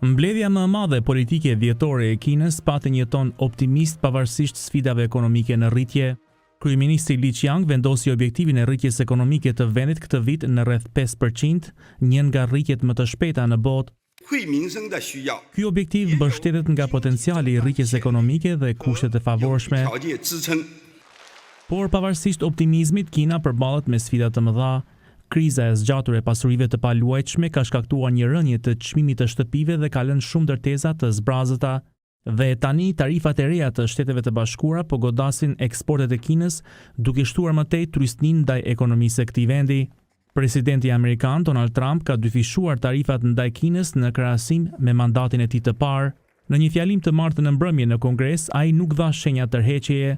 Mbledhja më e madhe politike vjetore e Kinës pati një ton optimist pavarësisht sfidave ekonomike në rritje. Kryeministri Li Qiang vendosi objektivin e rritjes ekonomike të vendit këtë vit në rreth 5%, një nga rritjet më të shpejta në botë. Ky objektiv mbështetet nga potenciali i rritjes ekonomike dhe kushtet e favorshme. Por pavarësisht optimizmit, Kina përballet me sfida të mëdha. Kriza e zgjatur e pasurive të paluajtshme ka shkaktuar një rënje të çmimit të shtëpive dhe ka lënë shumë ndërtesa të zbrazëta. Dhe tani tarifat e reja të Shteteve të Bashkuara po godasin eksportet e Kinës, duke shtuar më tej turistnin ndaj ekonomisë së këtij vendi. Presidenti amerikan Donald Trump ka dyfishuar tarifat ndaj Kinës në krahasim me mandatin e tij të parë. Në një fjalim të martën në mbrëmje në Kongres, ai nuk dha shenja tërheqjeje.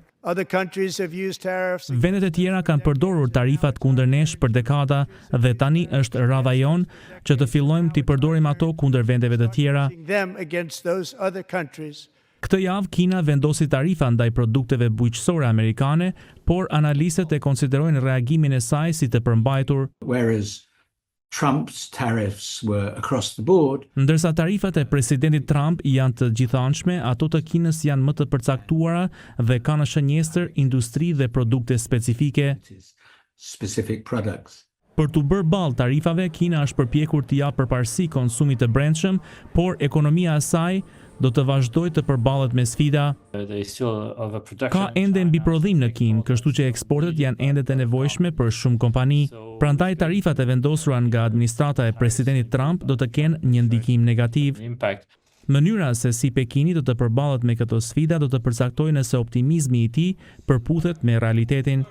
Vendet e tjera kanë përdorur tarifat kundër nesh për dekada dhe tani është radha jon që të fillojmë t'i përdorim ato kundër vendeve të tjera. Këtë javë Kina vendosi tarifa ndaj produkteve bujqësore amerikane, por analistët e konsiderojnë reagimin e saj si të përmbajtur. Trump's tariffs were across the board. Ndërsa tarifat e presidentit Trump janë të gjithanshme, ato të Kinës janë më të përcaktuara dhe kanë në shënjestër industri dhe produkte specifike. Për të bërë balë tarifave, Kina është përpjekur të japë përparësi konsumit të brendshëm, por ekonomia e saj do të vazhdojë të përballet me sfida. Ka ende mbiprodhim në Kinë, kështu që eksportet janë ende të nevojshme për shumë kompani. Prandaj tarifat e vendosura nga administrata e presidentit Trump do të kenë një ndikim negativ. Mënyra se si Pekini do të përballet me këto sfida do të përcaktojë nëse optimizmi i tij përputhet me realitetin.